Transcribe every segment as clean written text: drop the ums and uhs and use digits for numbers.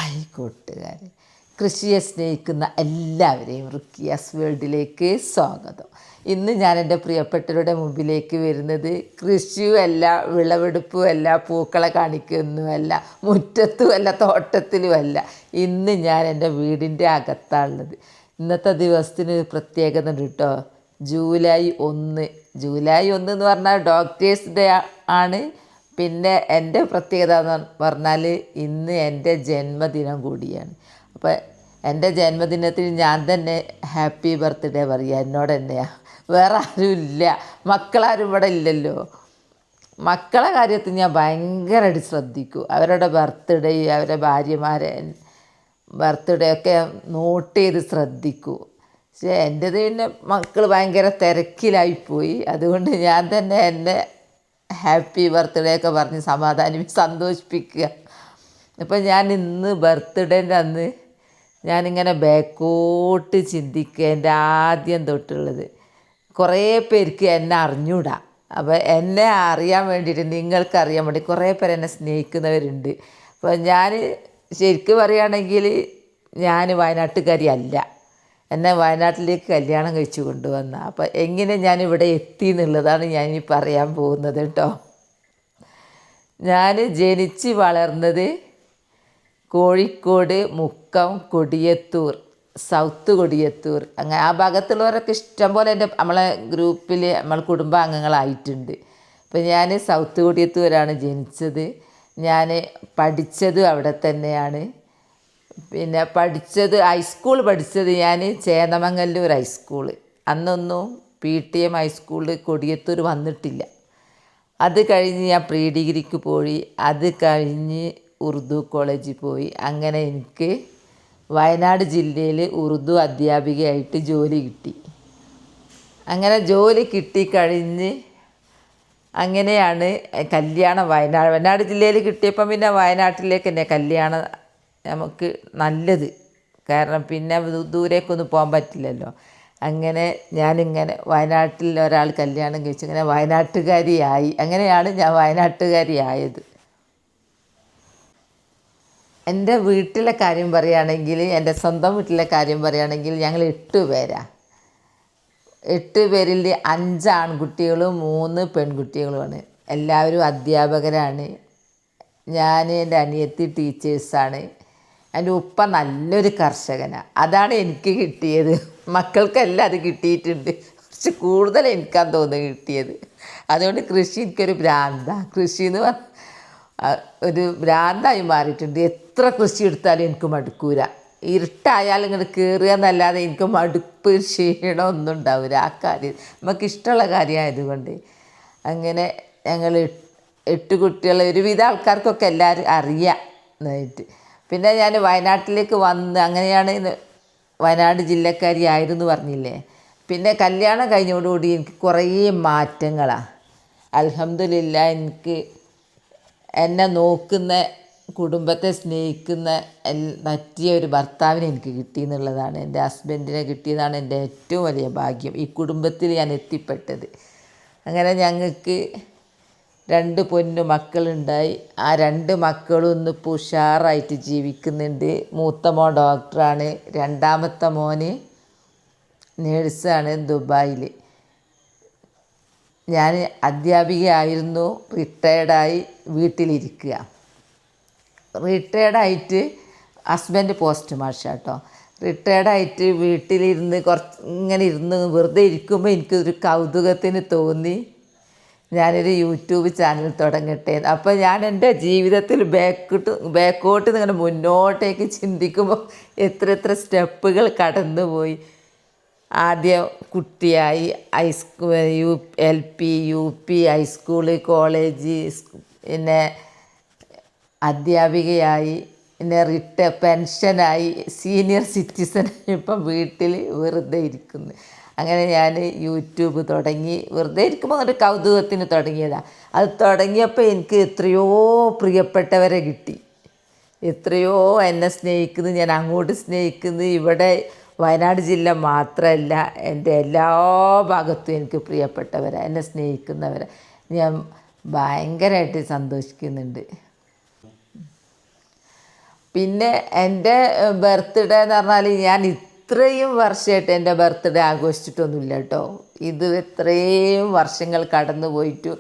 Hi കൂട്ടുകാരെ, കൃഷിയെ സ്നേഹിക്കുന്ന എല്ലാവരെയും റുക്കിയാസ് വേൾഡിലേക്ക് സ്വാഗതം. ഇന്ന് ഞാൻ എൻ്റെ പ്രിയപ്പെട്ടവരുടെ മുമ്പിലേക്ക് വരുന്നത് കൃഷിയുമല്ല, വിളവെടുപ്പുമല്ല, പൂക്കളെ കാണിക്കുന്നുമല്ല, മുറ്റത്തുമല്ല, തോട്ടത്തിലുമല്ല. ഇന്ന് ഞാൻ എൻ്റെ വീടിൻ്റെ അകത്താണുള്ളത്. ഇന്നത്തെ ദിവസത്തിന് പ്രത്യേകത ഉണ്ട് കേട്ടോ. ജൂലൈ 1 എന്ന് പറഞ്ഞാൽ ഡോക്ടേഴ്സ് ഡേ ആണ്. പിന്നെ എൻ്റെ പ്രത്യേകത എന്ന് പറഞ്ഞാൽ ഇന്ന് എൻ്റെ ജന്മദിനം കൂടിയാണ്. അപ്പോൾ എൻ്റെ ജന്മദിനത്തിൽ ഞാൻ തന്നെ ഹാപ്പി ബർത്ത്ഡേ പറയുക എന്നോട് തന്നെയാണ്. വേറെ ആരും ഇല്ല, മക്കളാരും ഇവിടെ ഇല്ലല്ലോ. മക്കളെ കാര്യത്തിൽ ഞാൻ ഭയങ്കരമായിട്ട് ശ്രദ്ധിക്കും. അവരുടെ ബർത്ത്ഡേ, അവരുടെ ഭാര്യമാരെ ബർത്ത്ഡേ ഒക്കെ നോട്ട് ചെയ്ത് ശ്രദ്ധിക്കും. പക്ഷേ എൻ്റേത് പിന്നെ മക്കൾ ഭയങ്കര തിരക്കിലായിപ്പോയി. അതുകൊണ്ട് ഞാൻ തന്നെ എന്നെ ഹാപ്പി ബർത്ത്ഡേ ഒക്കെ പറഞ്ഞ് സന്തോഷിപ്പിക്കുക. അപ്പോൾ ഞാൻ ഇന്ന് ബർത്ത്ഡേൻ്റെ അന്ന് ഞാനിങ്ങനെ ബാക്കോട്ട് ചിന്തിക്കുക. എൻ്റെ ആദ്യം തൊട്ടുള്ളത് കുറേ പേർക്ക് എന്നെ അറിഞ്ഞൂടാ. അപ്പോൾ എന്നെ അറിയാൻ വേണ്ടിയിട്ട്, നിങ്ങൾക്കറിയാൻ വേണ്ടി കുറേ പേര് എന്നെ സ്നേഹിക്കുന്നവരുണ്ട്. അപ്പോൾ ഞാൻ ശരിക്കും പറയുകയാണെങ്കിൽ ഞാൻ വയനാട്ടുകാരി അല്ല. എന്നെ വയനാട്ടിലേക്ക് കല്യാണം കഴിച്ചു കൊണ്ടുവന്ന. അപ്പോൾ എങ്ങനെ ഞാനിവിടെ എത്തി എന്നുള്ളതാണ് ഞാനിനി പറയാൻ പോകുന്നത് കേട്ടോ. ഞാൻ ജനിച്ച് വളർന്നത് കോഴിക്കോട് മുക്കം കൊടിയത്തൂർ, സൗത്ത് കൊടിയത്തൂർ. അങ്ങനെ ആ ഭാഗത്തുള്ളവരൊക്കെ ഇഷ്ടം പോലെ നമ്മളെ ഗ്രൂപ്പിൽ നമ്മൾ കുടുംബാംഗങ്ങളായിട്ടുണ്ട്. അപ്പോൾ ഞാൻ സൗത്ത് കൊടിയത്തൂരാണ് ജനിച്ചത്. ഞാൻ പഠിച്ചതും അവിടെ തന്നെയാണ്. പിന്നെ ഹൈസ്കൂൾ പഠിച്ചത് ഞാൻ ചേന്നമംഗല്ലൂർ ഹൈസ്കൂൾ. അന്നൊന്നും PTM ഹൈസ്കൂൾ കൊടിയത്തൂർ വന്നിട്ടില്ല. അത് കഴിഞ്ഞ് ഞാൻ പ്രീ ഡിഗ്രിക്ക് പോയി. അത് കഴിഞ്ഞ് ഉറുദു കോളേജിൽ പോയി. അങ്ങനെ എനിക്ക് വയനാട് ജില്ലയിൽ ഉറുദു അധ്യാപികയായിട്ട് ജോലി കിട്ടി. അങ്ങനെ ജോലി കിട്ടിക്കഴിഞ്ഞ് അങ്ങനെയാണ് കല്യാണം വയനാട് ജില്ലയിൽ കിട്ടിയപ്പം പിന്നെ വയനാട്ടിലേക്ക് തന്നെ കല്യാണം നമുക്ക് നല്ലത്. കാരണം പിന്നെ ദൂരേക്കൊന്നും പോകാൻ പറ്റില്ലല്ലോ. അങ്ങനെ ഞാനിങ്ങനെ വയനാട്ടിൽ ഒരാൾ കല്യാണം കഴിച്ച് ഇങ്ങനെ വയനാട്ടുകാരിയായി. അങ്ങനെയാണ് ഞാൻ വയനാട്ടുകാരിയായത്. എൻ്റെ വീട്ടിലെ കാര്യം പറയുകയാണെങ്കിൽ, എൻ്റെ സ്വന്തം വീട്ടിലെ കാര്യം പറയുകയാണെങ്കിൽ ഞങ്ങൾ 8 പേരാണ്. 8 പേരിൽ 5 ആൺകുട്ടികളും 3 പെൺകുട്ടികളുമാണ്. എല്ലാവരും അധ്യാപകരാണ്. ഞാൻ, എൻ്റെ അനിയത്തി ടീച്ചേഴ്സാണ്. എൻ്റെ ഉപ്പ നല്ലൊരു കർഷകനാണ്. അതാണ് എനിക്ക് കിട്ടിയത്. മക്കൾക്കെല്ലാം അത് കിട്ടിയിട്ടുണ്ട്. കുറച്ച് കൂടുതൽ എനിക്കാന്ന് തോന്നുന്നു കിട്ടിയത്. അതുകൊണ്ട് കൃഷി എനിക്കൊരു ഭ്രാന്താണ്. കൃഷി എന്ന് പറഞ്ഞാൽ ഒരു ഭ്രാന്തായി മാറിയിട്ടുണ്ട്. എത്ര കൃഷി എടുത്താലും എനിക്ക് മടുക്കൂല. ഇരുട്ടായാലും ഇങ്ങോട്ട് കയറുക എന്നല്ലാതെ എനിക്ക് മടുപ്പ്, ക്ഷീണം ഒന്നും ഉണ്ടാവില്ല. ആ കാര്യം നമുക്കിഷ്ടമുള്ള കാര്യമായതുകൊണ്ട്. അങ്ങനെ ഞങ്ങൾ 8 കുട്ടികൾ, ഒരുവിധ ആൾക്കാർക്കൊക്കെ എല്ലാവരും അറിയാം എന്നായിട്ട്. പിന്നെ ഞാൻ വയനാട്ടിലേക്ക് വന്ന്, അങ്ങനെയാണ് വയനാട് ജില്ലക്കാരി ആയിരുന്നു പറഞ്ഞില്ലേ. പിന്നെ കല്യാണം കഴിഞ്ഞോടുകൂടി എനിക്ക് കുറേ മാറ്റങ്ങളാണ്. അൽഹംദുലില്ലാ, എനിക്ക് എന്നെ നോക്കുന്ന, കുടുംബത്തെ സ്നേഹിക്കുന്ന പറ്റിയ ഒരു ഭർത്താവിനെ എനിക്ക് കിട്ടി എന്നുള്ളതാണ്. എൻ്റെ ഹസ്ബൻഡിനെ കിട്ടിയതാണ് എൻ്റെ ഏറ്റവും വലിയ ഭാഗ്യം. ഈ കുടുംബത്തിൽ ഞാൻ എത്തിപ്പെട്ടത്. അങ്ങനെ ഞങ്ങൾക്ക് 2 പൊന്നു മക്കളുണ്ടായി. ആ 2 മക്കളും ഇന്നിപ്പോൾ ഉഷാറായിട്ട് ജീവിക്കുന്നുണ്ട്. മൂത്ത മോൻ ഡോക്ടറാണ്, രണ്ടാമത്തെ മോന് നേഴ്സാണ് ദുബായിൽ. ഞാൻ അധ്യാപികയായിരുന്നു, റിട്ടയർഡായി വീട്ടിലിരിക്കുക. റിട്ടയർഡായിട്ട് ഹസ്ബൻഡ് പോസ്റ്റ് മാർഷാട്ടോ. റിട്ടയർഡായിട്ട് വീട്ടിലിരുന്ന് ഇങ്ങനെ ഇരുന്ന് വെറുതെ ഇരിക്കുമ്പോൾ എനിക്കൊരു കൗതുകത്തിന് തോന്നി ഞാനൊരു യൂട്യൂബ് ചാനൽ തുടങ്ങട്ടെ. അപ്പോൾ ഞാൻ എൻ്റെ ജീവിതത്തിൽ ബാക്കോട്ട് ഇങ്ങനെ മുന്നോട്ടേക്ക് ചിന്തിക്കുമ്പോൾ എത്ര സ്റ്റെപ്പുകൾ കടന്നുപോയി. ആദ്യം കുട്ടിയായി, LP UP ഹൈസ്കൂള് കോളേജ്, പിന്നെ അധ്യാപികയായി, പിന്നെ പെൻഷനായി, സീനിയർ സിറ്റിസൺ. ഇപ്പം വീട്ടിൽ വെറുതെ ഇരിക്കുന്നു. അങ്ങനെ ഞാൻ യൂട്യൂബ് തുടങ്ങി. വെറുതെ ഇരിക്കുമ്പോൾ ഒരു കൗതുകത്തിന് തുടങ്ങിയതാണ്. അത് തുടങ്ങിയപ്പോൾ എനിക്ക് എത്രയോ പ്രിയപ്പെട്ടവരെ കിട്ടി. എത്രയോ എന്നെ സ്നേഹിക്കുന്നു, ഞാൻ അങ്ങോട്ട് സ്നേഹിക്കുന്നു. ഇവിടെ വയനാട് ജില്ല മാത്രമല്ല, എൻ്റെ എല്ലാ ഭാഗത്തും എനിക്ക് പ്രിയപ്പെട്ടവരെ, എന്നെ സ്നേഹിക്കുന്നവരെ ഞാൻ ഭയങ്കരമായിട്ട് സന്തോഷിക്കുന്നുണ്ട്. പിന്നെ എൻ്റെ ബർത്ത്ഡേ എന്ന് പറഞ്ഞാൽ ഞാൻ ഇത്രയും വർഷമായിട്ട് എൻ്റെ ബർത്ത്ഡേ ആഘോഷിച്ചിട്ടൊന്നുമില്ല കേട്ടോ. ഇത് ഇത്രയും വർഷങ്ങൾ കടന്നു പോയിട്ട്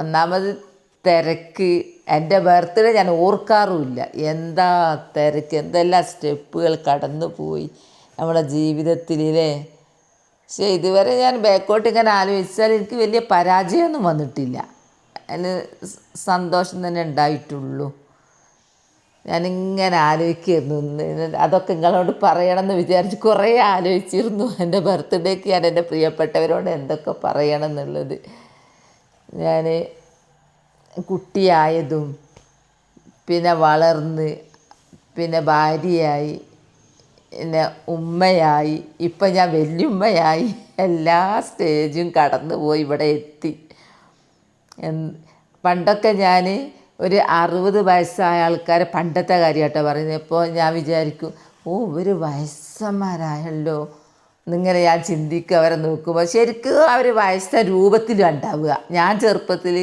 ഒന്നാമത് തിരക്ക്, എൻ്റെ ബർത്ത്ഡേ ഞാൻ ഓർക്കാറുമില്ല. എന്താ തിരക്ക്, എന്തെല്ലാം സ്റ്റെപ്പുകൾ കടന്നു പോയി നമ്മുടെ ജീവിതത്തിലേ. പക്ഷേ ഇതുവരെ ഞാൻ ബാക്കോട്ട് ഇങ്ങനെ ആലോചിച്ചാൽ എനിക്ക് വലിയ പരാജയമൊന്നും വന്നിട്ടില്ല. അതിന് സന്തോഷം തന്നെ ഉണ്ടായിട്ടുള്ളൂ. ഞാനിങ്ങനെ ആലോചിക്കായിരുന്നു, അതൊക്കെ നിങ്ങളോട് പറയണമെന്ന് വിചാരിച്ച് കുറേ ആലോചിച്ചിരുന്നു. എൻ്റെ ബർത്ത്ഡേക്ക് ഞാൻ എൻ്റെ പ്രിയപ്പെട്ടവരോട് എന്തൊക്കെ പറയണം എന്നുള്ളത്. ഞാൻ കുട്ടിയായതും പിന്നെ വളർന്ന് പിന്നെ ഭാര്യയായി പിന്നെ ഉമ്മയായി ഇപ്പം ഞാൻ വല്യുമ്മയായി എല്ലാ സ്റ്റേജും കടന്നു പോയി ഇവിടെ എത്തി. പണ്ടൊക്കെ ഞാൻ ഒരു 60 വയസ്സായ ആൾക്കാരെ പണ്ടത്തെ കാര്യമായിട്ടോ പറയുന്നത്. ഇപ്പോൾ ഞാൻ വിചാരിക്കും, ഇവർ വയസ്സന്മാരായല്ലോ എന്നിങ്ങനെ ഞാൻ ചിന്തിക്കുക. അവരെ നോക്കുമ്പോൾ ശരിക്കും അവർ വയസ്സ രൂപത്തിലും ഉണ്ടാവുക. ഞാൻ ചെറുപ്പത്തിൽ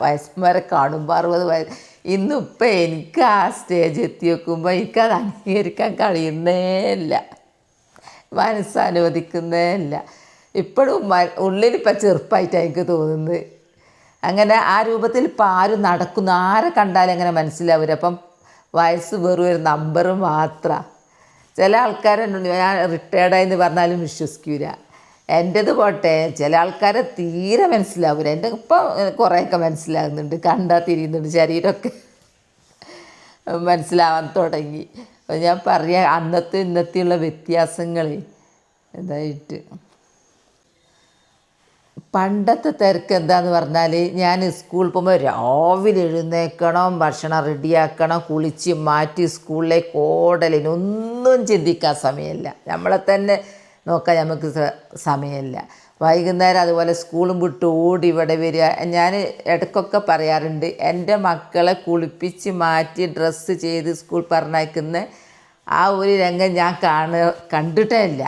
വയസ്സന്മാരെ കാണുമ്പോൾ 60 വയസ്സ്, ഇന്നിപ്പോൾ എനിക്ക് ആ സ്റ്റേജ് എത്തി വെക്കുമ്പോൾ എനിക്കത് അംഗീകരിക്കാൻ കഴിയുന്നേ ഇല്ല, മനസ്സനുവദിക്കുന്നേ ഇല്ല. ഇപ്പോഴും ഉള്ളിലിപ്പോൾ ചെറുപ്പമായിട്ടാണ് എനിക്ക് തോന്നുന്നത്. അങ്ങനെ ആ രൂപത്തിൽ ഇപ്പോൾ ആരും നടക്കുന്നു, ആരെ കണ്ടാലും അങ്ങനെ മനസ്സിലാവില്ല. അപ്പം വയസ്സ് വെറും ഒരു നമ്പർ മാത്രമാണ്. ചില ആൾക്കാരുണ്ട്, ഞാൻ റിട്ടയർഡായെന്ന് പറഞ്ഞാലും വിശ്വസിക്കില്ല. എൻ്റേത് പോട്ടെ, ചില ആൾക്കാരെ തീരെ മനസ്സിലാവില്ല. എൻ്റെ ഇപ്പം കുറേയൊക്കെ മനസ്സിലാകുന്നുണ്ട്, കണ്ടാൽ തിരിയുന്നുണ്ട്, ശരീരമൊക്കെ മനസ്സിലാവാൻ തുടങ്ങി. അപ്പോൾ ഞാൻ പറയാം, അന്നത്തെ ഇന്നത്തെയുള്ള വ്യത്യാസങ്ങൾ ഇതായിട്ട്. പണ്ടത്തെ തിരക്ക് എന്താന്ന് പറഞ്ഞാൽ, ഞാൻ സ്കൂളിൽ പോകുമ്പോൾ രാവിലെ എഴുന്നേൽക്കണം, ഭക്ഷണം റെഡിയാക്കണം, കുളിച്ച് മാറ്റി സ്കൂളിലേക്ക് ഓടലിന് ഒന്നും ചിന്തിക്കാൻ സമയമില്ല. നമ്മളെ തന്നെ നോക്കാൻ നമുക്ക് സമയമില്ല. വൈകുന്നേരം അതുപോലെ സ്കൂളും വിട്ട് ഓടി ഇവിടെ വരിക. ഞാൻ ഇടയ്ക്കൊക്കെ പറയാറുണ്ട്, എൻ്റെ മക്കളെ കുളിപ്പിച്ച് മാറ്റി ഡ്രസ്സ് ചെയ്ത് സ്കൂൾ പറഞ്ഞയക്കുന്ന ആ ഒരു രംഗം ഞാൻ കണ്ടിട്ടേ ഇല്ല.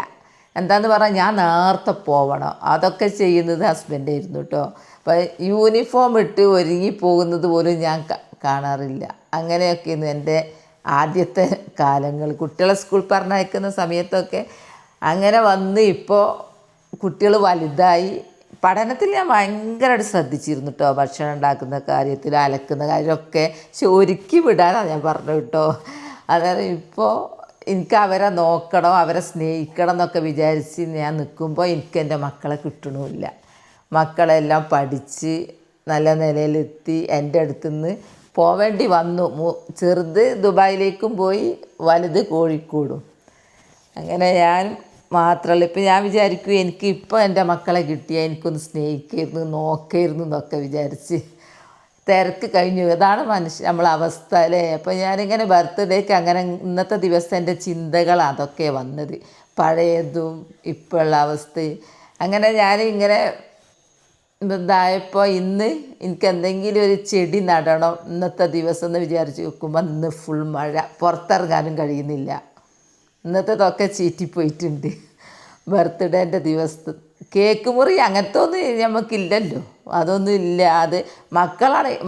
എന്താന്ന് പറഞ്ഞാൽ ഞാൻ നേരത്തെ പോവണം. അതൊക്കെ ചെയ്യുന്നത് ഹസ്ബൻഡായിരുന്നു കേട്ടോ. അപ്പോൾ യൂണിഫോം ഇട്ട് ഒരുങ്ങി പോകുന്നത് പോലും ഞാൻ കാണാറില്ല. അങ്ങനെയൊക്കെയായിരുന്നു എൻ്റെ ആദ്യത്തെ കാലങ്ങൾ. കുട്ടികളെ സ്കൂൾ പറഞ്ഞയക്കുന്ന സമയത്തൊക്കെ അങ്ങനെ വന്ന്. ഇപ്പോൾ കുട്ടികൾ വലുതായി. പഠനത്തിൽ ഞാൻ ഭയങ്കരമായിട്ട് ശ്രദ്ധിച്ചിരുന്നു കേട്ടോ. ഭക്ഷണം ഉണ്ടാക്കുന്ന കാര്യത്തിൽ, അലക്കുന്ന കാര്യമൊക്കെ ഒരുക്കി വിടാനാണ് ഞാൻ പറഞ്ഞു കേട്ടോ. അതായത് ഇപ്പോൾ എനിക്ക് അവരെ നോക്കണം, അവരെ സ്നേഹിക്കണം എന്നൊക്കെ വിചാരിച്ച് ഞാൻ നിൽക്കുമ്പോൾ എനിക്ക് എൻ്റെ മക്കളെ കിട്ടണമില്ല. മക്കളെല്ലാം പഠിച്ച് നല്ല നിലയിലെത്തി എൻ്റെ അടുത്തുനിന്ന് പോവേണ്ടി വന്നു. ചെറുത് ദുബായിലേക്കും പോയി, വലുത് കോഴിക്കോടും. അങ്ങനെ ഞാൻ മാത്രമല്ല, ഇപ്പം ഞാൻ വിചാരിക്കും എനിക്ക് ഇപ്പോൾ എൻ്റെ മക്കളെ കിട്ടിയാൽ എനിക്കൊന്ന് സ്നേഹിക്കായിരുന്നു, നോക്കായിരുന്നു എന്നൊക്കെ വിചാരിച്ച്. തിരക്ക് കഴിഞ്ഞു. അതാണ് നമ്മളെ അവസ്ഥ അല്ലേ. അപ്പോൾ ഞാനിങ്ങനെ ബർത്ത്ഡേക്ക് അങ്ങനെ ഇന്നത്തെ ദിവസം എൻ്റെ ചിന്തകൾ അതൊക്കെ വന്നത്, പഴയതും ഇപ്പോഴുള്ള അവസ്ഥയും. അങ്ങനെ ഞാനിങ്ങനെ ഇതായപ്പോൾ ഇന്ന് എനിക്ക് എന്തെങ്കിലും ഒരു ചെടി നടണം ഇന്നത്തെ ദിവസം എന്ന് വിചാരിച്ച് വെക്കുമ്പോൾ ഇന്ന് ഫുൾ മഴ, പുറത്തിറങ്ങാനും കഴിയുന്നില്ല. ഇന്നത്തേതൊക്കെ ചീറ്റിപ്പോയിട്ടുണ്ട്. ബർത്ത്ഡേൻ്റെ ദിവസം കേക്ക് മുറി അങ്ങനത്തെ ഒന്നും നമുക്കില്ലല്ലോ, അതൊന്നും ഇല്ല. അത്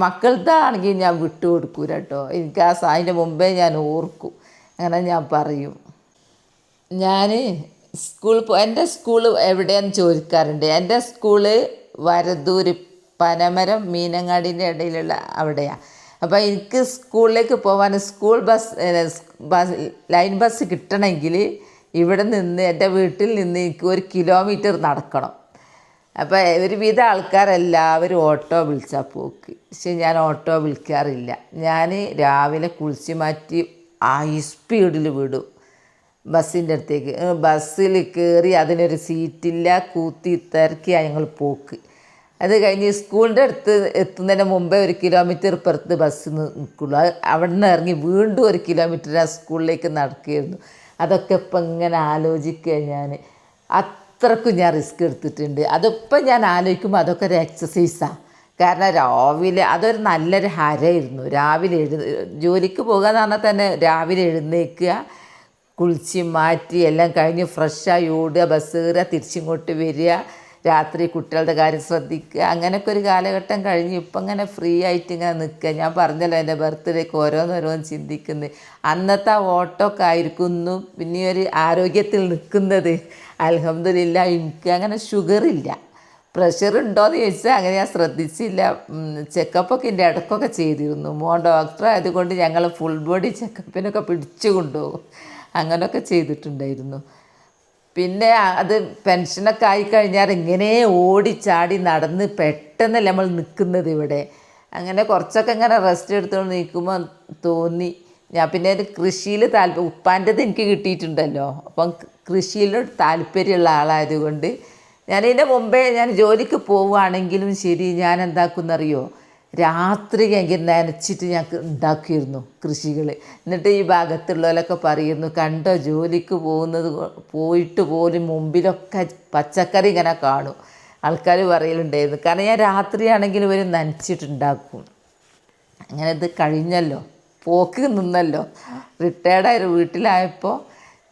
മക്കളതാണെങ്കിൽ ഞാൻ വിട്ടു കൊടുക്കൂല കേട്ടോ. എനിക്ക് അതിൻ്റെ മുമ്പേ ഞാൻ ഓർക്കും, അങ്ങനെ ഞാൻ പറയും. ഞാൻ എൻ്റെ സ്കൂൾ എവിടെയാണെന്ന് ചോദിക്കാറുണ്ട്. എൻ്റെ സ്കൂള് വരദൂർ പനമരം മീനങ്ങാടിൻ്റെ ഇടയിലുള്ള അവിടെയാണ്. അപ്പോൾ എനിക്ക് സ്കൂളിലേക്ക് പോകാൻ സ്കൂൾ ലൈൻ ബസ് കിട്ടണമെങ്കിൽ ഇവിടെ നിന്ന് എൻ്റെ വീട്ടിൽ നിന്ന് എനിക്ക് 1 കിലോമീറ്റർ നടക്കണം. അപ്പോൾ ഒരുവിധ ആൾക്കാരെല്ലാവരും ഓട്ടോ വിളിച്ചാൽ പോക്ക്. പക്ഷെ ഞാൻ ഓട്ടോ വിളിക്കാറില്ല. ഞാൻ രാവിലെ കുളിച്ച് മാറ്റി ഹൈ സ്പീഡിൽ വിടും ബസ്സിൻ്റെ അടുത്തേക്ക്. ബസ്സിൽ കയറി അതിനൊരു സീറ്റില്ല, കൂത്തി തിരക്കിയാണ് ഞങ്ങൾ പോക്ക്. അത് കഴിഞ്ഞ് സ്കൂളിൻ്റെ അടുത്ത് എത്തുന്നതിന് മുമ്പേ 1 കിലോമീറ്റർ പുറത്ത് ബസ് നിൽക്കുള്ളൂ. അവിടെ നിന്ന് ഇറങ്ങി വീണ്ടും 1 കിലോമീറ്റർ ആ സ്കൂളിലേക്ക് നടക്കുകയായിരുന്നു. അതൊക്കെ ഇപ്പം ഇങ്ങനെ ആലോചിക്കുക. ഞാൻ അത്രക്കും ഞാൻ റിസ്ക് എടുത്തിട്ടുണ്ട്. അതിപ്പം ഞാൻ ആലോചിക്കുമ്പോൾ അതൊക്കെ ഒരു എക്സസൈസാണ്. കാരണം രാവിലെ അതൊരു നല്ലൊരു ഹരമായിരുന്നു. രാവിലെ ജോലിക്ക് പോകുക എന്ന് പറഞ്ഞാൽ തന്നെ രാവിലെ എഴുന്നേൽക്കുക, കുളിച്ച് മാറ്റി എല്ലാം കഴിഞ്ഞ് ഫ്രഷായി ഓടുക, ബസ് കയറുക, തിരിച്ചിങ്ങോട്ട് വരിക, രാത്രി കുട്ടികളുടെ കാര്യം ശ്രദ്ധിക്കുക. അങ്ങനെയൊക്കെ ഒരു കാലഘട്ടം കഴിഞ്ഞ് ഇപ്പം ഇങ്ങനെ ഫ്രീ ആയിട്ട് ഇങ്ങനെ നിൽക്കുക. ഞാൻ പറഞ്ഞല്ലോ എൻ്റെ ബർത്ത്ഡേക്ക് ഓരോന്നോരോന്ന് ചിന്തിക്കുന്നത്. അന്നത്തെ ആ ഓട്ടമൊക്കെ ആയിരിക്കുന്നു പിന്നെ ഒരു ആരോഗ്യത്തിൽ നിൽക്കുന്നത്. അൽഹംദുലില്ലാ എനിക്ക് അങ്ങനെ ഷുഗറില്ല. പ്രഷർ ഉണ്ടോയെന്ന് ചോദിച്ചാൽ അങ്ങനെ ഞാൻ ശ്രദ്ധിച്ചില്ല. ചെക്കപ്പൊക്കെ എൻ്റെ ഇടയ്ക്കൊക്കെ ചെയ്തിരുന്നു. മോൻ ഡോക്ടർ ആയതുകൊണ്ട് ഞങ്ങൾ ഫുൾ ബോഡി ചെക്കപ്പിനൊക്കെ പിടിച്ചു കൊണ്ടുപോകും. അങ്ങനെയൊക്കെ ചെയ്തിട്ടുണ്ടായിരുന്നു. പിന്നെ അത് പെൻഷനൊക്കെ ആയിക്കഴിഞ്ഞാൽ ഇങ്ങനെ ഓടിച്ചാടി നടന്ന് പെട്ടെന്നല്ല നമ്മൾ നിൽക്കുന്നത് ഇവിടെ. അങ്ങനെ കുറച്ചൊക്കെ ഇങ്ങനെ റെസ്റ്റ് എടുത്തുകൊണ്ട് നിൽക്കുമ്പോൾ തോന്നി ഞാൻ പിന്നെ ഒരു കൃഷിയിൽ ഉപ്പാൻ്റെത് എനിക്ക് കിട്ടിയിട്ടുണ്ടല്ലോ. അപ്പം കൃഷിയിലോട്ട് താല്പര്യമുള്ള ആളായതുകൊണ്ട് ഞാനിതിൻ്റെ മുമ്പേ ഞാൻ ജോലിക്ക് പോവുകയാണെങ്കിലും ശരി ഞാൻ എന്താക്കുന്നറിയോ, രാത്രി എങ്കിൽ നനച്ചിട്ട് ഞാൻ ഉണ്ടാക്കിയിരുന്നു കൃഷികൾ. എന്നിട്ട് ഈ ഭാഗത്തുള്ളവരൊക്കെ പറയുന്നു, കണ്ടോ ജോലിക്ക് പോയിട്ട് പോലും മുമ്പിലൊക്കെ പച്ചക്കറി ഇങ്ങനെ കാണും. ആൾക്കാർ പറയലുണ്ടായിരുന്നു. കാരണം ഞാൻ രാത്രിയാണെങ്കിലും ഒരു നനച്ചിട്ടുണ്ടാക്കും. അങ്ങനെ ഇത് കഴിഞ്ഞല്ലോ, പോക്ക് നിന്നല്ലോ. റിട്ടയർഡായ വീട്ടിലായപ്പോൾ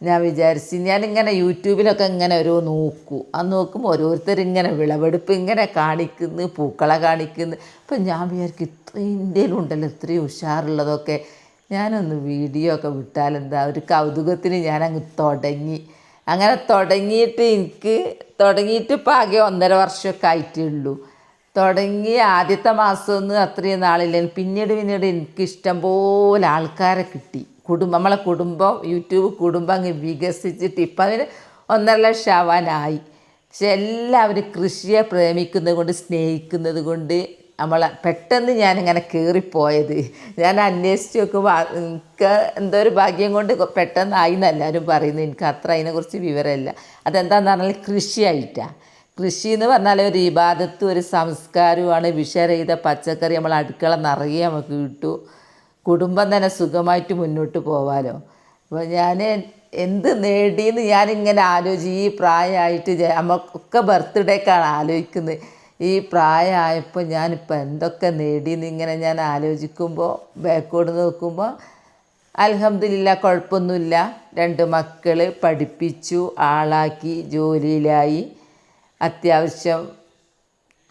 ഞാൻ വിചാരിച്ചു ഞാനിങ്ങനെ യൂട്യൂബിലൊക്കെ ഇങ്ങനെ ഓരോ നോക്കൂ. അത് നോക്കുമ്പോൾ ഓരോരുത്തരിങ്ങനെ വിളവെടുപ്പ് ഇങ്ങനെ കാണിക്കുന്നു, പൂക്കളെ കാണിക്കുന്നു. അപ്പം ഞാൻ വിചാരിക്കും ഇത്രയും ഇന്ത്യയിലും ഉണ്ടല്ലോ ഇത്രയും ഉഷാറുള്ളതൊക്കെ, ഞാനൊന്ന് വീഡിയോ ഒക്കെ വിട്ടാലെന്താ. ഒരു കൗതുകത്തിന് ഞാനങ്ങ് തുടങ്ങി. അങ്ങനെ തുടങ്ങിയിട്ട് ഇപ്പോൾ ആകെ 1.5 വർഷമൊക്കെ ആയിട്ടേ ഉള്ളൂ. തുടങ്ങി ആദ്യത്തെ മാസമൊന്നും അത്രയും നാളില്ല. പിന്നീട് എനിക്ക് ഇഷ്ടം പോലെ ആൾക്കാരെ കിട്ടി. നമ്മളെ കുടുംബം യൂട്യൂബ് കുടുംബം അങ്ങ് വികസിച്ചിട്ട് ഇപ്പം അതിന് 1.5 ലക്ഷം ആവാനായി. പക്ഷെ എല്ലാവരും കൃഷിയെ പ്രേമിക്കുന്നത് കൊണ്ട് സ്നേഹിക്കുന്നത് കൊണ്ട് പെട്ടെന്ന് ഞാനിങ്ങനെ കയറിപ്പോയത്. ഞാൻ അന്വേഷിച്ച് നോക്കുമ്പോൾ എനിക്ക് എന്തോ ഒരു ഭാഗ്യം കൊണ്ട് പെട്ടെന്നായി എന്നെല്ലാവരും പറയുന്നു. എനിക്ക് അത്ര അതിനെക്കുറിച്ച് വിവരമില്ല. അതെന്താണെന്ന് പറഞ്ഞാൽ കൃഷിയായിട്ടാണ്. കൃഷി എന്ന് പറഞ്ഞാൽ ഒരു ഇബാദത്തും ഒരു സംസ്കാരവുമാണ്. വിഷരഹിത പച്ചക്കറി നമ്മൾ അടുക്കള നിറയെ നമുക്ക് കിട്ടും. കുടുംബം തന്നെ സുഖമായിട്ട് മുന്നോട്ട് പോവാമല്ലോ. അപ്പോൾ ഞാൻ എന്ത് നേടിയെന്ന് ഞാനിങ്ങനെ ഈ പ്രായമായിട്ട് നമുക്കൊക്കെ ബർത്ത്ഡേക്കാണ് ആലോചിക്കുന്നത്. ഈ പ്രായമായപ്പോൾ ഞാനിപ്പോൾ എന്തൊക്കെ നേടിയെന്ന് ഇങ്ങനെ ഞാൻ ആലോചിക്കുമ്പോൾ ബാക്കോട് നോക്കുമ്പോൾ അൽഹംദുലില്ലാ കുഴപ്പമൊന്നുമില്ല. 2 മക്കൾ പഠിപ്പിച്ചു, ആളാക്കി, ജോലിയിലായി. അത്യാവശ്യം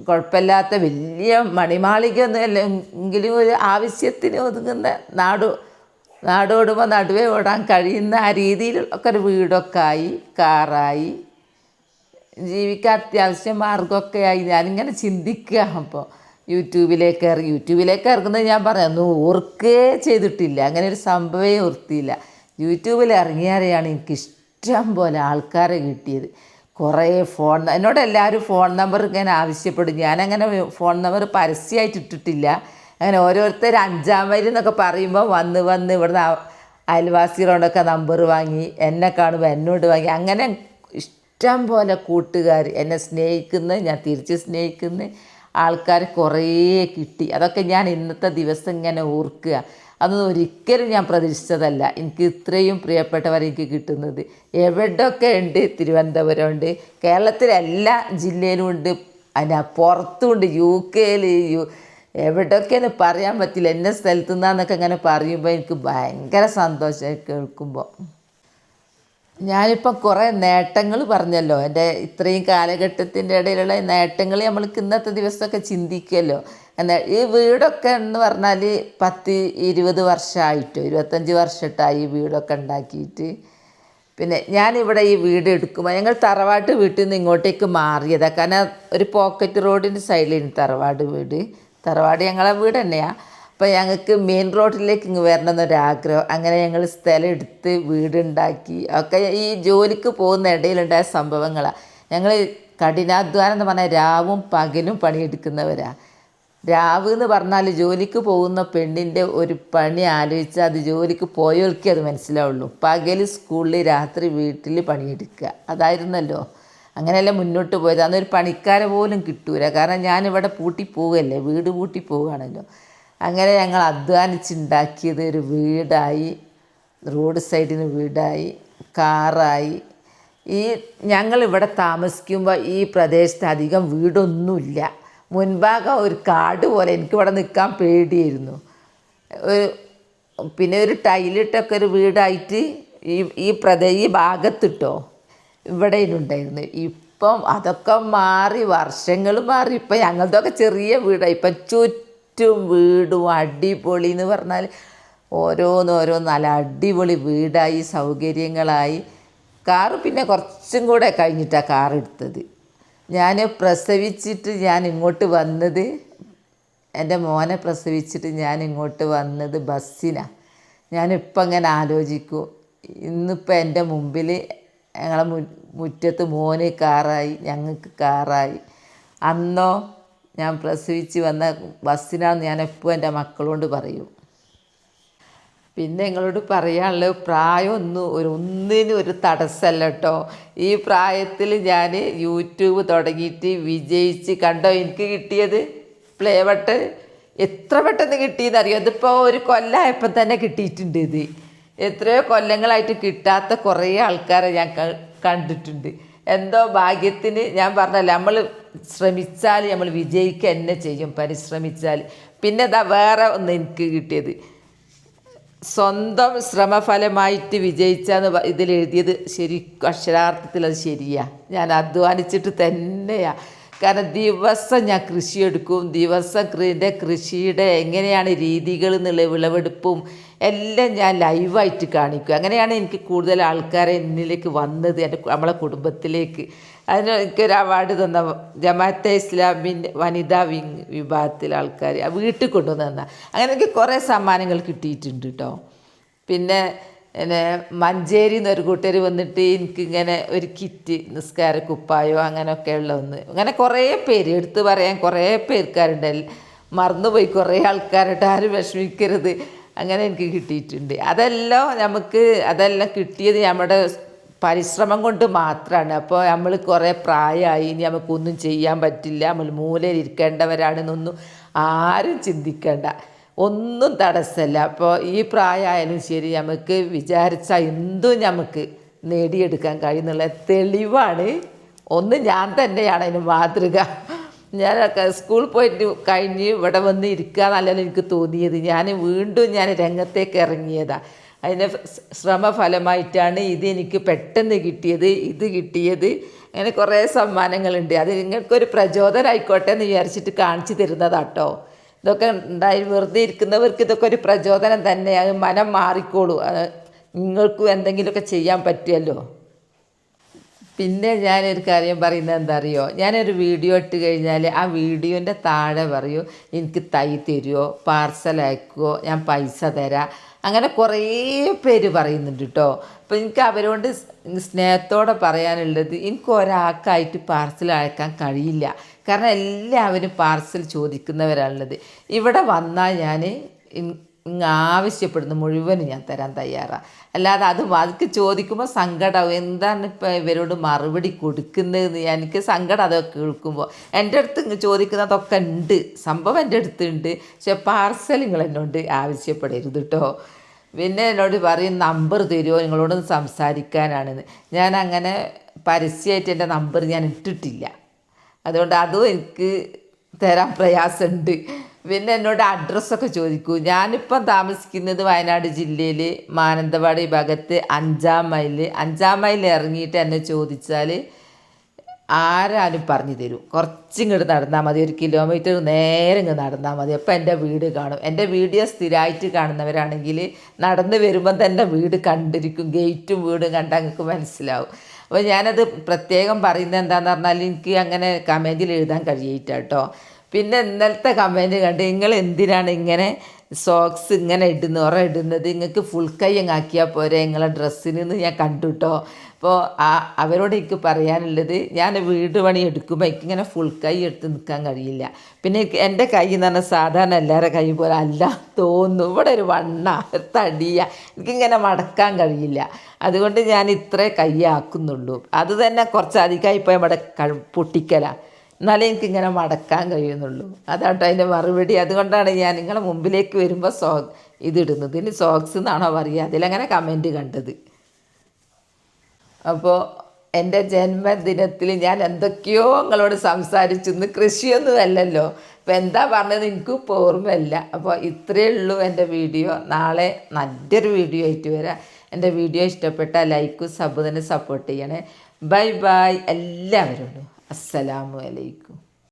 കുഴപ്പമില്ലാത്ത വലിയ മണിമാളികയൊന്നും അല്ല എങ്കിലും ഒരു ആവശ്യത്തിന് ഒതുങ്ങുന്ന നാടോടുമ്പോൾ നടുവേ ഓടാൻ കഴിയുന്ന ആ രീതിയിൽ ഒക്കെ ഒരു വീടൊക്കെ ആയി, കാറായി, ജീവിക്കാൻ അത്യാവശ്യം മാർഗമൊക്കെ ആയി. ഞാനിങ്ങനെ ചിന്തിക്കുക. അപ്പോൾ യൂട്യൂബിലേക്ക് ഇറങ്ങുന്നത് ഞാൻ പറഞ്ഞു ഓർക്കേ ചെയ്തിട്ടില്ല. അങ്ങനെ ഒരു സംഭവമേ ഓർത്തിയില്ല. യൂട്യൂബിൽ ഇറങ്ങിയാരെയാണ് എനിക്കിഷ്ടം പോലെ ആൾക്കാരെ കിട്ടിയത്. കുറേ എന്നോട് എല്ലാവരും ഫോൺ നമ്പർ ഇങ്ങനെ ആവശ്യപ്പെടും. ഞാനങ്ങനെ ഫോൺ നമ്പർ പരസ്യമായിട്ട് ഇട്ടിട്ടില്ല. അങ്ങനെ ഓരോരുത്തർ 5-ാം വരി എന്നൊക്കെ പറയുമ്പോൾ വന്ന് ഇവിടുന്ന് അയൽവാസികളോടൊക്കെ നമ്പർ വാങ്ങി, എന്നെ കാണുമ്പോൾ എന്നോട് വാങ്ങി. അങ്ങനെ ഇഷ്ടം പോലെ കൂട്ടുകാർ എന്നെ സ്നേഹിക്കുന്ന, ഞാൻ തിരിച്ച് സ്നേഹിക്കുന്ന ആൾക്കാർ കുറേ കിട്ടി. അതൊക്കെ ഞാൻ ഇന്നത്തെ ദിവസം ഇങ്ങനെ ഓർക്കുക. അതൊന്നും ഒരിക്കലും ഞാൻ പ്രതീക്ഷിച്ചതല്ല. എനിക്ക് ഇത്രയും പ്രിയപ്പെട്ടവരെ എനിക്ക് കിട്ടുന്നത്. എവിടെയൊക്കെ ഉണ്ട്, തിരുവനന്തപുരം ഉണ്ട്, കേരളത്തിലെ എല്ലാ ജില്ലയിലും ഉണ്ട്, പുറത്തുമുണ്ട്, UK എവിടെയൊക്കെയെന്ന് പറയാൻ പറ്റില്ല. എന്നെ സ്ഥലത്തു നിന്നൊക്കെ ഇങ്ങനെ പറയുമ്പോൾ എനിക്ക് ഭയങ്കര സന്തോഷമായി കേൾക്കുമ്പോൾ. ഞാനിപ്പം കുറേ നേട്ടങ്ങൾ പറഞ്ഞല്ലോ. എൻ്റെ ഇത്രയും കാലഘട്ടത്തിൻ്റെ ഇടയിലുള്ള നേട്ടങ്ങൾ നമ്മൾക്ക് ഇന്നത്തെ ദിവസമൊക്കെ ചിന്തിക്കുമല്ലോ. എന്നാൽ ഈ വീടൊക്കെ എന്ന് പറഞ്ഞാൽ 10-20 വർഷമായിട്ടോ 25 വർഷമായിട്ടായി ഈ വീടൊക്കെ ഉണ്ടാക്കിയിട്ട്. പിന്നെ ഞാനിവിടെ ഈ വീട് എടുക്കുമ്പോൾ ഞങ്ങൾ തറവാട്ട് വീട്ടിൽ നിന്ന് ഇങ്ങോട്ടേക്ക് മാറിയതാണ്. കാരണം ഒരു പോക്കറ്റ് റോഡിൻ്റെ സൈഡിലാണ് തറവാട് ഞങ്ങളെ വീട് തന്നെയാണ്. അപ്പോൾ ഞങ്ങൾക്ക് മെയിൻ റോഡിലേക്ക് ഇങ്ങ് വരണമെന്നൊരാഗ്രഹം. അങ്ങനെ ഞങ്ങൾ സ്ഥലം എടുത്ത് വീടുണ്ടാക്കി. ഒക്കെ ഈ ജോലിക്ക് പോകുന്ന ഇടയിലുണ്ടായ സംഭവങ്ങളാണ്. ഞങ്ങൾ കഠിനാധ്വാനം എന്ന് പറഞ്ഞാൽ രാവും പകലും പണിയെടുക്കുന്നവരാണ്. രാവ് എന്ന് പറഞ്ഞാൽ ജോലിക്ക് പോകുന്ന പെണ്ണിൻ്റെ ഒരു പണി ആലോചിച്ചാൽ അത് ജോലിക്ക് പോയവർക്കേ അത് മനസ്സിലാവുള്ളൂ. പകൽ സ്കൂളിൽ, രാത്രി വീട്ടിൽ പണിയെടുക്കുക, അതായിരുന്നല്ലോ. അങ്ങനെയല്ല മുന്നോട്ട് പോയത്. അന്നൊരു പണിക്കാരെ പോലും കിട്ടൂല. കാരണം ഞാനിവിടെ പൂട്ടിപ്പോവുകയല്ലേ, വീട് പൂട്ടിപ്പോവുകയാണല്ലോ. അങ്ങനെ ഞങ്ങൾ അധ്വാനിച്ചുണ്ടാക്കിയത് ഒരു വീടായി, റോഡ് സൈഡിന് വീടായി, കാറായി. ഞങ്ങളിവിടെ താമസിക്കുമ്പോൾ ഈ പ്രദേശത്ത് അധികം വീടൊന്നുമില്ല. മുൻഭാഗം ഒരു കാട് പോലെ. എനിക്കിവിടെ നിൽക്കാൻ പേടിയായിരുന്നു. പിന്നെ ഒരു ടൈലിട്ടൊക്കെ ഒരു വീടായിട്ട് ഈ ഭാഗത്തിട്ടോ ഇവിടെ ഉണ്ടായിരുന്നു. ഇപ്പം അതൊക്കെ മാറി, വർഷങ്ങൾ മാറി. ഇപ്പം ഞങ്ങളതൊക്കെ ചെറിയ വീടാണ്. ഇപ്പം ചുറ്റും വീടും അടിപൊളി എന്ന് പറഞ്ഞാൽ ഓരോന്നോരോന്ന് നല്ല അടിപൊളി വീടായി, സൗകര്യങ്ങളായി. കാറ് പിന്നെ കുറച്ചും കൂടെ കഴിഞ്ഞിട്ടാണ് കാർ എടുത്തത്. ഞാൻ പ്രസവിച്ചിട്ട് ഞാൻ ഇങ്ങോട്ട് വന്നത്, എൻ്റെ മോനെ പ്രസവിച്ചിട്ട് ഞാൻ ഇങ്ങോട്ട് വന്നത് ബസ്സിനാണ്. ഞാനിപ്പം ഇങ്ങനെ ആലോചിക്കും, ഇന്നിപ്പോൾ എൻ്റെ മുമ്പിൽ ഞങ്ങളെ മുറ്റത്ത് മോന് കാറായി, ഞങ്ങൾക്ക് കാറായി. അന്നോ ഞാൻ പ്രസവിച്ച് വന്ന ബസ്സിനാണെന്ന് ഞാൻ എപ്പോൾ എൻ്റെ മക്കളോട് പറയും. പിന്നെ നിങ്ങളോട് പറയാനുള്ളത്, പ്രായമൊന്നും ഒന്നിനും ഒരു തടസ്സമല്ല കേട്ടോ. ഈ പ്രായത്തിൽ ഞാൻ യൂട്യൂബ് തുടങ്ങിയിട്ട് വിജയിച്ച് കണ്ടോ എനിക്ക് കിട്ടിയത് പ്ലേ ബട്ടൺ. എത്ര പെട്ടെന്ന് കിട്ടിയെന്നറിയോ? ഇതിപ്പോൾ ഒരു കൊല്ലമായപ്പം തന്നെ കിട്ടിയിട്ടുണ്ട്. ഇത് എത്രയോ കൊല്ലങ്ങളായിട്ട് കിട്ടാത്ത കുറേ ആൾക്കാരെ ഞാൻ കണ്ടിട്ടുണ്ട്. എന്തോ ഭാഗ്യത്തിന് ഞാൻ പറഞ്ഞല്ലോ, നമ്മൾ ശ്രമിച്ചാൽ നമ്മൾ വിജയിക്കുക തന്നെ ചെയ്യും, പരിശ്രമിച്ചാൽ. പിന്നെ ഇതാ വേറെ ഒന്ന് എനിക്ക് കിട്ടിയത്, സ്വന്തം ശ്രമഫലമായിട്ട് വിജയിച്ചാന്ന് ഇതിലെഴുതിയത് ശരിക്കും അക്ഷരാർത്ഥത്തിൽ അത് ശരിയാണ്. ഞാൻ അധ്വാനിച്ചിട്ട് തന്നെയാണ്. കാരണം ദിവസം ഞാൻ കൃഷി എടുക്കും, ദിവസം കൃഷിയുടെ എങ്ങനെയാണ് രീതികൾ എന്നുള്ള വിളവെടുപ്പും എല്ലാം ഞാൻ ലൈവായിട്ട് കാണിക്കും. അങ്ങനെയാണ് എനിക്ക് കൂടുതൽ ആൾക്കാരെ എന്നിലേക്ക് വന്നത്, നമ്മളെ കുടുംബത്തിലേക്ക്. അതിന് എനിക്കൊരു അവാർഡ് തന്ന ജമാഅത്തെ ഇസ്ലാമിൻ്റെ വനിതാ വിഭാഗത്തിലെ ആൾക്കാർ വീട്ടിൽ കൊണ്ടുവന്ന് തന്ന. അങ്ങനെ എനിക്ക് കുറേ സമ്മാനങ്ങൾ കിട്ടിയിട്ടുണ്ട് കേട്ടോ. പിന്നെ മഞ്ചേരി എന്നൊരു കൂട്ടർ വന്നിട്ട് എനിക്കിങ്ങനെ ഒരു കിറ്റ്, നിസ്കാര കുപ്പായോ അങ്ങനെയൊക്കെയുള്ള ഒന്ന്, അങ്ങനെ കുറേ പേര് എടുത്ത് പറയാൻ കുറേ പേർക്കാരുണ്ട്. മറന്നുപോയി കുറേ ആൾക്കാരായിട്ട്, ആരും വിഷമിക്കരുത്. അങ്ങനെ എനിക്ക് കിട്ടിയിട്ടുണ്ട്. അതെല്ലാം കിട്ടിയത് നമ്മുടെ പരിശ്രമം കൊണ്ട് മാത്രമാണ്. അപ്പോൾ നമ്മൾ കുറേ പ്രായമായി, ഇനി നമുക്കൊന്നും ചെയ്യാൻ പറ്റില്ല, നമ്മൾ മൂലയിൽ ഇരിക്കേണ്ടവരാണെന്നൊന്നും ആരും ചിന്തിക്കേണ്ട. ഒന്നും തടസ്സമല്ല. അപ്പോൾ ഈ പ്രായമായാലും ശരി, നമുക്ക് വിചാരിച്ചാൽ എന്തും നമുക്ക് നേടിയെടുക്കാൻ കഴിയുന്നുള്ള തെളിവാണ്. ഒന്ന് ഞാൻ തന്നെയാണ് അതിന് മാതൃക. ഞാൻ സ്കൂൾ പോയിട്ട് കഴിഞ്ഞ് ഇവിടെ വന്ന് ഇരിക്കുക എന്നല്ലല്ലോ എനിക്ക് തോന്നിയത്. വീണ്ടും രംഗത്തേക്ക് ഇറങ്ങിയതാണ്. അതിൻ്റെ ശ്രമഫലമായിട്ടാണ് എനിക്ക് പെട്ടെന്ന് കിട്ടിയത്. അങ്ങനെ കുറേ സമ്മാനങ്ങളുണ്ട്. അത് നിങ്ങൾക്കൊരു പ്രചോദനമായിക്കോട്ടെ എന്ന് വിചാരിച്ചിട്ട് കാണിച്ചു തരുന്നതാട്ടോ. ഇതൊക്കെ വെറുതെ ഇരിക്കുന്നവർക്ക് ഇതൊക്കെ ഒരു പ്രചോദനം തന്നെ. അത് മനം മാറിക്കോളൂ, നിങ്ങൾക്കും എന്തെങ്കിലുമൊക്കെ ചെയ്യാൻ പറ്റുമല്ലോ. പിന്നെ ഞാനൊരു കാര്യം പറയുന്നത് എന്താ അറിയോ, ഞാനൊരു വീഡിയോ ഇട്ട് കഴിഞ്ഞാൽ ആ വീഡിയോൻ്റെ താഴെ പറയൂ എനിക്ക് തൈ തരുമോ, പാർസൽ അയക്കുമോ, ഞാൻ പൈസ തരാം. അങ്ങനെ കുറേ പേര് പറയുന്നുണ്ട് കേട്ടോ. അപ്പോൾ എനിക്ക് അവരോട് സ്നേഹത്തോടെ പറയാനുള്ളത്, എനിക്ക് ഒരാൾക്കായിട്ട് പാർസൽ അയക്കാൻ കഴിയില്ല. കാരണം എല്ലാവരും പാർസൽ ചോദിക്കുന്നവരാണുള്ളത്. ഇവിടെ വന്നാൽ ഞാൻ ആവശ്യപ്പെടുന്ന മുഴുവനും ഞാൻ തരാൻ തയ്യാറാണ്. അല്ലാതെ അതൊക്കെ ചോദിക്കുമ്പോൾ സങ്കടമാവും, എന്താണ് ഇപ്പോൾ ഇവരോട് മറുപടി കൊടുക്കുന്നതെന്ന്. എനിക്ക് സങ്കടം അതൊക്കെ കേൾക്കുമ്പോൾ. എൻ്റെ അടുത്ത് ചോദിക്കുന്നതൊക്കെ ഉണ്ട്, സംഭവം എൻ്റെ അടുത്തുണ്ട്. പക്ഷെ പാർസൽ നിങ്ങൾ എന്നോട് ആവശ്യപ്പെടരുത് കേട്ടോ. പിന്നെ എന്നോട് പറയും നമ്പർ തരുമോ, നിങ്ങളോടൊന്ന് സംസാരിക്കാനാണെന്ന്. ഞാൻ അങ്ങനെ പരസ്യമായിട്ട് എൻ്റെ നമ്പർ ഞാൻ ഇട്ടിട്ടില്ല. അതുകൊണ്ട് അതും എനിക്ക് തരാൻ പ്രയാസമുണ്ട്. പിന്നെ എന്നോട് അഡ്രസ്സൊക്കെ ചോദിക്കൂ. ഞാനിപ്പം താമസിക്കുന്നത് വയനാട് ജില്ലയിൽ മാനന്തവാടി ഭാഗത്ത് 5 മൈൽ ഇറങ്ങിയിട്ട് എന്നെ ചോദിച്ചാൽ ആരാലും പറഞ്ഞു തരും. കുറച്ചിങ്ങോട്ട് നടന്നാൽ മതി, 1 കിലോമീറ്റർ നേരെ ഇങ്ങ് നടന്നാൽ മതി. അപ്പോൾ എൻ്റെ വീട് കാണും. എൻ്റെ വീഡിയോ സ്ഥിരമായിട്ട് കാണുന്നവരാണെങ്കിൽ നടന്ന് വരുമ്പം തന്നെ വീട് കണ്ടിരിക്കും, ഗേറ്റും വീടും കണ്ടാൽ നിങ്ങൾക്ക് മനസ്സിലാവും. അപ്പോൾ ഞാനത് പ്രത്യേകം പറയുന്നത് എന്താണെന്ന് പറഞ്ഞാൽ എനിക്ക് അങ്ങനെ കമൻറ്റിൽ എഴുതാൻ കഴിയില്ല കേട്ടോ. പിന്നെ ഇന്നലത്തെ കമൻറ്റ് കണ്ട്, നിങ്ങൾ എന്തിനാണ് ഇങ്ങനെ സോക്സ് ഇങ്ങനെ ഇടുന്നത്, നിങ്ങൾക്ക് ഫുൾ കൈ അങ്ങ് ആക്കിയാൽ പോരെ നിങ്ങളെ ഡ്രസ്സിന് ഞാൻ കണ്ടു കേട്ടോ. അപ്പോൾ അവരോട് എനിക്ക് പറയാനുള്ളത്, ഞാൻ വീട് പണി എടുക്കുമ്പോൾ എനിക്കിങ്ങനെ ഫുൾ കൈ എടുത്ത് നിൽക്കാൻ കഴിയില്ല. പിന്നെ എൻ്റെ കൈ എന്ന് പറഞ്ഞാൽ സാധാരണ എല്ലാവരുടെ കൈ പോലെ അല്ല തോന്നുന്നു. ഇവിടെ ഒരു ഒരു തടിയ, എനിക്കിങ്ങനെ മടക്കാൻ കഴിയില്ല. അതുകൊണ്ട് ഞാൻ ഇത്രേ കൈ ആക്കുന്നുള്ളൂ. അത് തന്നെ കുറച്ച് അധികമായിപ്പോയി ഇവിടെ പൊട്ടിക്കലാണ്. എന്നാലേ എനിക്കിങ്ങനെ മടക്കാൻ കഴിയുന്നുള്ളൂ. അതാട്ടോ അതിൻ്റെ മറുപടി. അതുകൊണ്ടാണ് ഞാൻ നിങ്ങളെ മുമ്പിലേക്ക് വരുമ്പോൾ ഇതിടുന്നത്. ഇനി സോക്സ് എന്നാണോ പറയുക, അതിലങ്ങനെ കമൻറ്റ് കണ്ടത്. അപ്പോൾ എൻ്റെ ജന്മദിനത്തിൽ ഞാൻ എന്തൊക്കെയോ നിങ്ങളോട് സംസാരിച്ചു. ഇന്ന് കൃഷിയൊന്നും അല്ലല്ലോ. അപ്പോൾ എന്താ പറഞ്ഞത് എനിക്കിപ്പോൾ ഓർമ്മയില്ല. അപ്പോൾ ഇത്രയേ ഉള്ളൂ എൻ്റെ വീഡിയോ. നാളെ നല്ലൊരു വീഡിയോ ആയിട്ട് വരാം. എൻ്റെ വീഡിയോ ഇഷ്ടപ്പെട്ടാൽ ലൈക്കും സബ് തന്നെ സപ്പോർട്ട് ചെയ്യണേ. ബൈ ബൈ എല്ലാവരോടും. അസ്സലാമു അലൈക്കും.